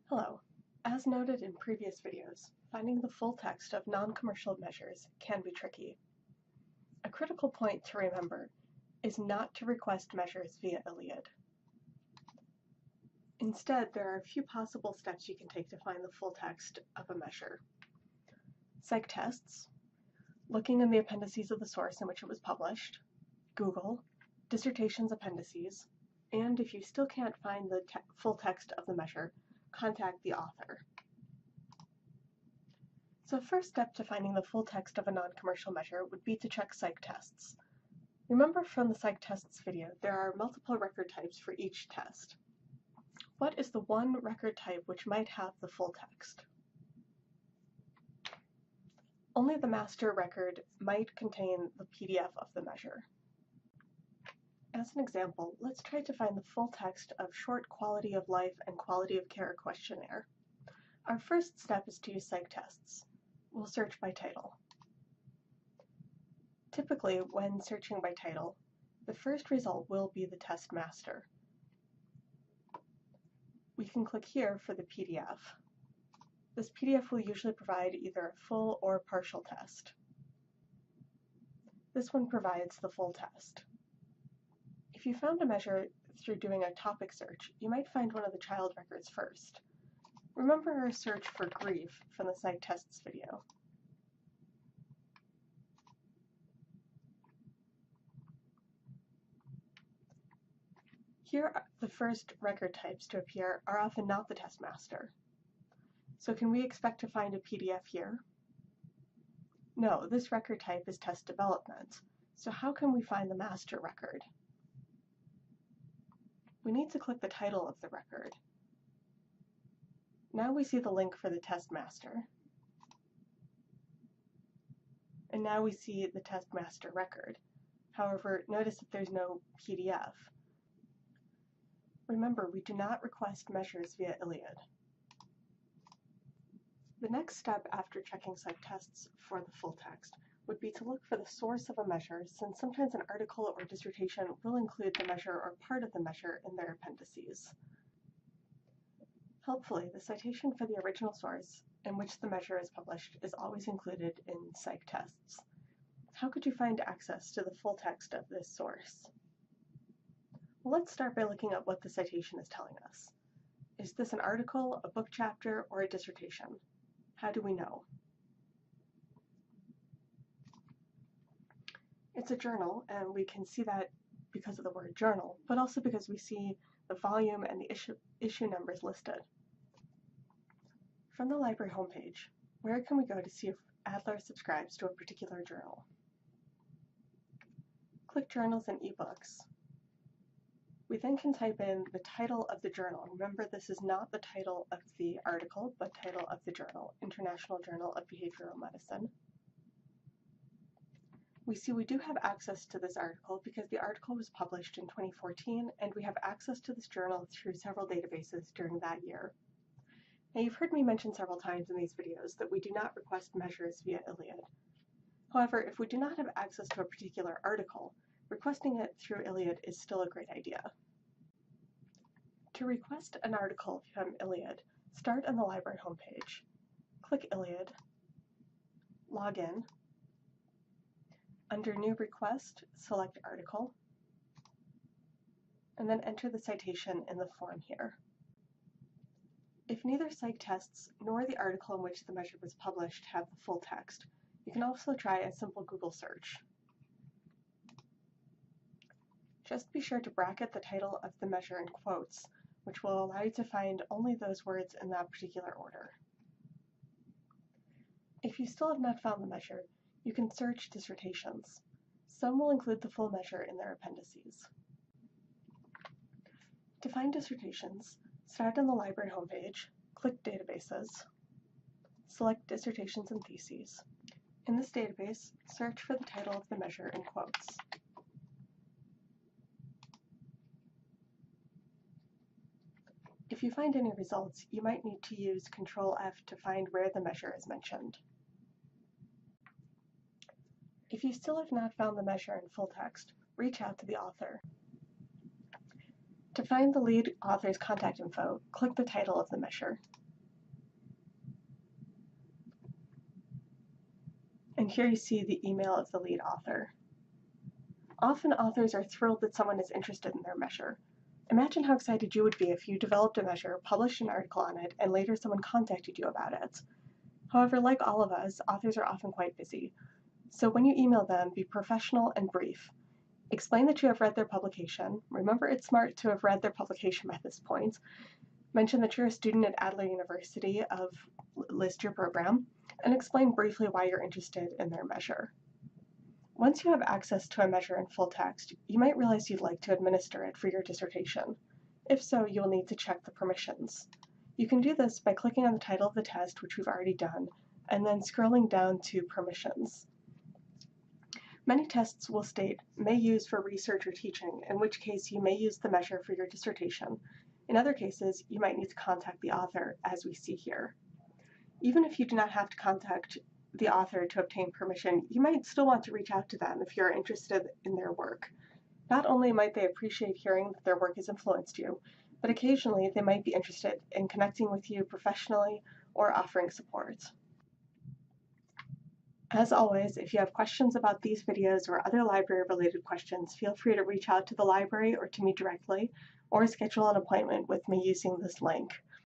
Hello. As noted in previous videos, finding the full text of non-commercial measures can be tricky. A critical point to remember is not to request measures via ILLiad. Instead, there are a few possible steps you can take to find the full text of a measure. PsycTests, looking in the appendices of the source in which it was published, Google, dissertations appendices, and if you still can't find the full text of the measure, contact the author. So the first step to finding the full text of a non-commercial measure would be to check PsycTests. Remember from the PsycTests video, there are multiple record types for each test. What is the one record type which might have the full text? Only the master record might contain the PDF of the measure. As an example, let's try to find the full text of Short Quality of Life and Quality of Care Questionnaire. Our first step is to use PsycTests. We'll search by title. Typically, when searching by title, the first result will be the test master. We can click here for the PDF. This PDF will usually provide either a full or partial test. This one provides the full test. If you found a measure through doing a topic search, you might find one of the child records first. Remember our search for grief from the PsycTests video. Here, the first record types to appear are often not the test master. So can we expect to find a PDF here? No, this record type is test development. So how can we find the master record? We need to click the title of the record. Now we see the link for the test master. And now we see the test master record. However, notice that there's no PDF. Remember, we do not request measures via ILLiad. The next step after checking PsycTests for the full text would be to look for the source of a measure, since sometimes an article or dissertation will include the measure or part of the measure in their appendices. Helpfully, the citation for the original source in which the measure is published is always included in PsycTests. How could you find access to the full text of this source? Well, let's start by looking at what the citation is telling us. Is this an article, a book chapter, or a dissertation? How do we know? It's a journal, and we can see that because of the word journal, but also because we see the volume and the issue numbers listed. From the library homepage, where can we go to see if Adler subscribes to a particular journal? Click Journals and eBooks. We then can type in the title of the journal. Remember, this is not the title of the article, but title of the journal, International Journal of Behavioral Medicine. We see we do have access to this article because the article was published in 2014, and we have access to this journal through several databases during that year. Now, you've heard me mention several times in these videos that we do not request measures via ILLiad. However, if we do not have access to a particular article, requesting it through ILLiad is still a great idea. To request an article from ILLiad, start on the library homepage. Click ILLiad, log in. Under New Request, select Article, and then enter the citation in the form here. If neither PsycTests nor the article in which the measure was published have the full text, you can also try a simple Google search. Just be sure to bracket the title of the measure in quotes, which will allow you to find only those words in that particular order. If you still have not found the measure, you can search dissertations. Some will include the full measure in their appendices. To find dissertations, start on the library homepage, click Databases, select Dissertations and Theses. In this database, search for the title of the measure in quotes. If you find any results, you might need to use Ctrl+F to find where the measure is mentioned. If you still have not found the measure in full text, reach out to the author. To find the lead author's contact info, click the title of the measure. And here you see the email of the lead author. Often authors are thrilled that someone is interested in their measure. Imagine how excited you would be if you developed a measure, published an article on it, and later someone contacted you about it. However, like all of us, authors are often quite busy. So when you email them, be professional and brief. Explain that you have read their publication. Remember, it's smart to have read their publication by this point. Mention that you're a student at Adler University, list your program, and explain briefly why you're interested in their measure. Once you have access to a measure in full text, you might realize you'd like to administer it for your dissertation. If so, you will need to check the permissions. You can do this by clicking on the title of the test, which we've already done, and then scrolling down to permissions. Many tests will state, may use for research or teaching, in which case you may use the measure for your dissertation. In other cases, you might need to contact the author, as we see here. Even if you do not have to contact the author to obtain permission, you might still want to reach out to them if you're interested in their work. Not only might they appreciate hearing that their work has influenced you, but occasionally they might be interested in connecting with you professionally or offering support. As always, if you have questions about these videos or other library-related questions, feel free to reach out to the library or to me directly, or schedule an appointment with me using this link.